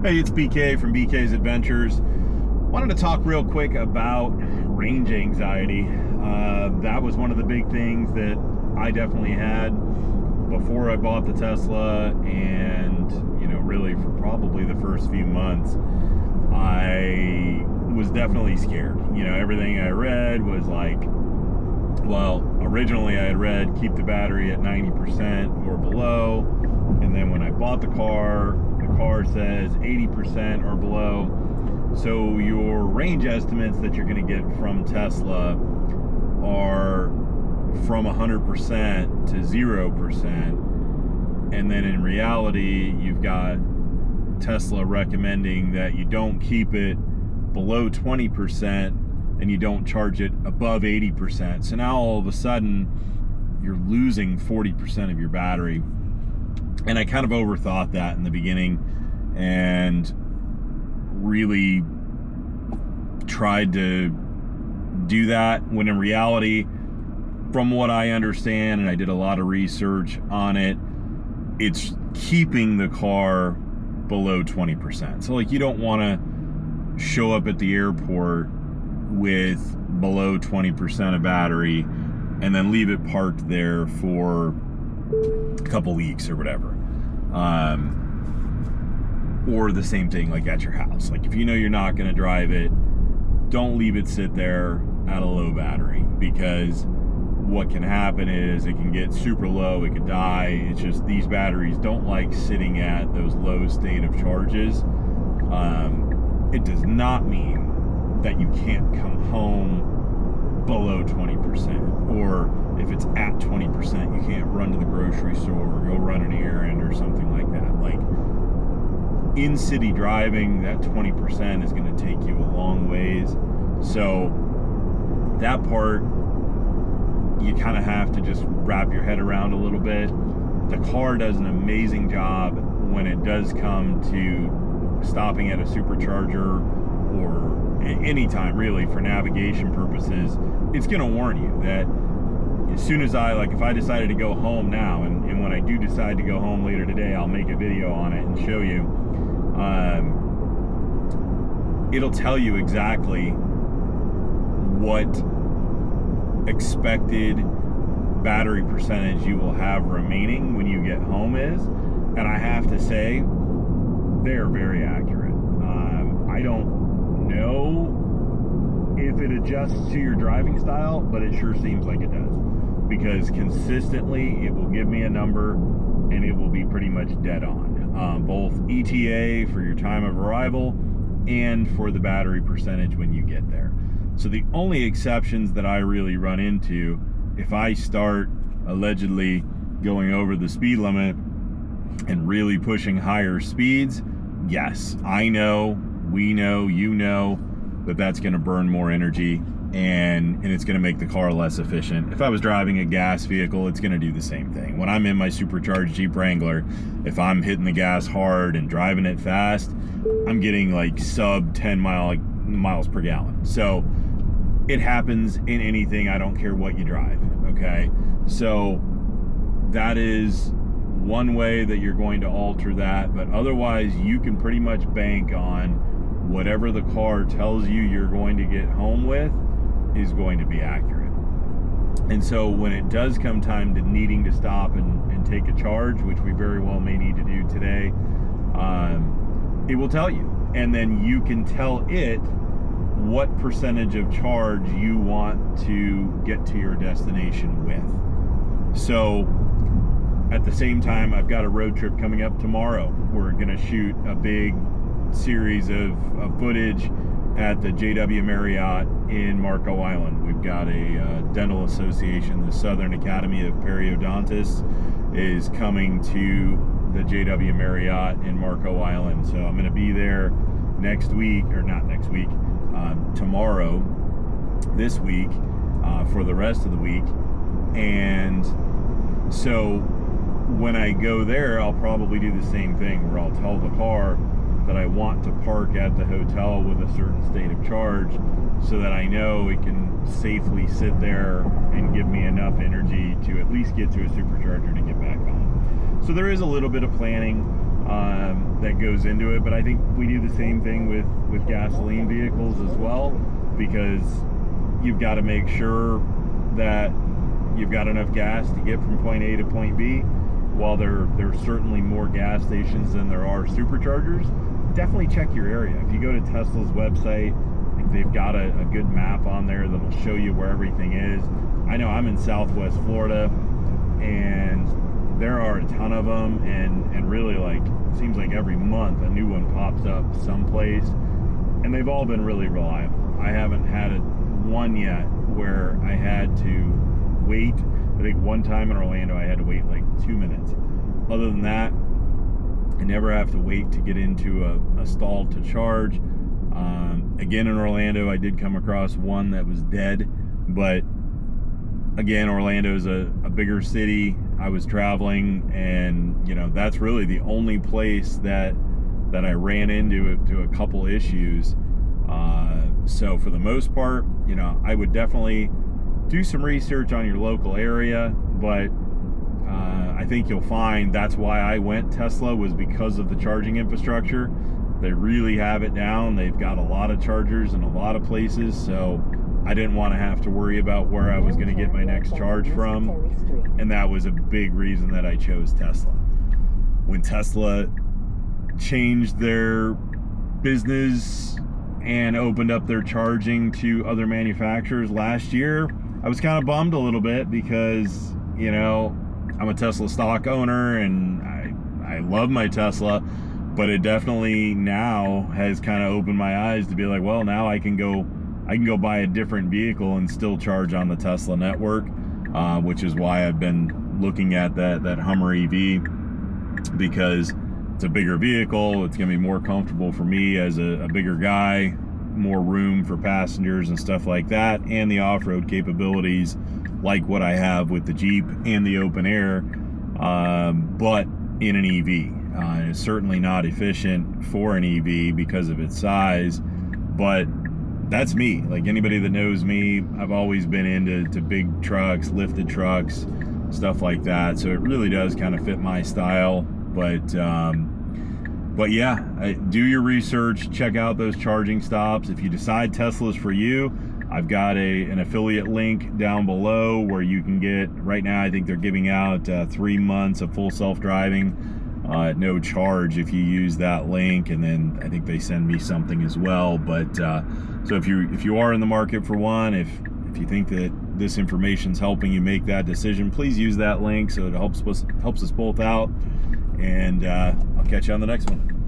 Hey, it's BK from BK's Adventures. Wanted to talk real quick about range anxiety. That was one of the big things that I definitely had before I bought the Tesla, and really for probably the first few months, I was definitely scared. Everything I read was like, well, originally I had read keep the battery at 90% or below, and then when I bought the car says 80% or below. So your range estimates that you're going to get from Tesla are from 100% to 0%. And then in reality, you've got Tesla recommending that you don't keep it below 20% and you don't charge it above 80%. So now all of a sudden, you're losing 40% of your battery. And I kind of overthought that in the beginning and really tried to do that, when in reality, from what I understand, and I did a lot of research on it, it's keeping the car below 20%. So you don't want to show up at the airport with below 20% of battery and then leave it parked there for a couple weeks or whatever. Or the same thing at your house. If you know you're not going to drive it, don't leave it sit there at a low battery, because what can happen is it can get super low, it could die. It's just these batteries don't like sitting at those low state of charges. It does not mean that you can't come home below 20%, or if it's at 20%, you can't run to the grocery store or go run an errand or something like that. In city driving, that 20% is going to take you a long ways. So that part, you kind of have to just wrap your head around a little bit. The car does an amazing job when it does come to stopping at a supercharger, or any time really for navigation purposes. It's going to warn you that as soon as if I decided to go home now, and when I do decide to go home later today, I'll make a video on it and show you. It'll tell you exactly what expected battery percentage you will have remaining when you get home is, and I have to say, they're very accurate. I don't know if it adjusts to your driving style, but it sure seems like it does, because consistently it will give me a number and it will be pretty much dead on, both ETA for your time of arrival and for the battery percentage when you get there. So the only exceptions that I really run into, if I start allegedly going over the speed limit and really pushing higher speeds, yes, I know, we know, you know, that's going to burn more energy, and it's going to make the car less efficient. If I was driving a gas vehicle, it's going to do the same thing. When I'm in my supercharged Jeep Wrangler, if I'm hitting the gas hard and driving it fast, I'm getting sub 10 miles per gallon. So it happens in anything. I don't care what you drive. Okay. So that is one way that you're going to alter that, but otherwise you can pretty much bank on whatever the car tells you you're going to get home with is going to be accurate. And so when it does come time to needing to stop and take a charge, which we very well may need to do today, it will tell you. And then you can tell it what percentage of charge you want to get to your destination with. So at the same time, I've got a road trip coming up tomorrow. We're going to shoot a big series of footage at the JW Marriott in Marco Island. We've got a dental association, the Southern Academy of Periodontists, is coming to the JW Marriott in Marco Island. So I'm going to be there tomorrow, this week, for the rest of the week. And so when I go there, I'll probably do the same thing, where I'll tell the car that I want to park at the hotel with a certain state of charge, so that I know it can safely sit there and give me enough energy to at least get to a supercharger to get back on. So there is a little bit of planning. that goes into it. But I think we do the same thing with gasoline vehicles as well, because you've got to make sure that you've got enough gas to get from point A to point B. While there's certainly more gas stations than there are superchargers, definitely check your area. If you go to Tesla's website, I think they've got a good map on there that'll show you where everything is. I know I'm in Southwest Florida, and there are a ton of them, and really, like, it seems like every month a new one pops up someplace, and they've all been really reliable. I haven't had one yet where I had to wait. I think one time in Orlando I had to wait like 2 minutes. Other than that, I never have to wait to get into a stall to charge. Again, in Orlando, I did come across one that was dead, but again, Orlando is a bigger city. I was traveling, and that's really the only place that I ran into a couple issues. So for the most part, I would definitely do some research on your local area, but I think you'll find that's why I went Tesla, was because of the charging infrastructure. They really have it down. They've got a lot of chargers in a lot of places, so I didn't want to have to worry about where I was going to get my next charge from, and that was a big reason that I chose Tesla. When Tesla changed their business and opened up their charging to other manufacturers last year, I was kind of bummed a little bit, because I'm a Tesla stock owner and I love my Tesla, but it definitely now has kind of opened my eyes to be like, well, now I can go buy a different vehicle and still charge on the Tesla network, which is why I've been looking at that Hummer EV, because it's a bigger vehicle. It's going to be more comfortable for me as a bigger guy, more room for passengers and stuff like that, and the off-road capabilities like what I have with the Jeep and the open air, but in an EV. It's certainly not efficient for an EV because of its size, but that's me. Like anybody that knows me, I've always been into big trucks, lifted trucks, stuff like that. So it really does kind of fit my style. But yeah, do your research, check out those charging stops. If you decide Tesla's for you, I've got an affiliate link down below where you can get, right now I think they're giving out 3 months of full self-driving at no charge if you use that link, and then I think they send me something as well. But so if you are in the market for one, if you think that this information's helping you make that decision, please use that link so it helps us both out. And I'll catch you on the next one.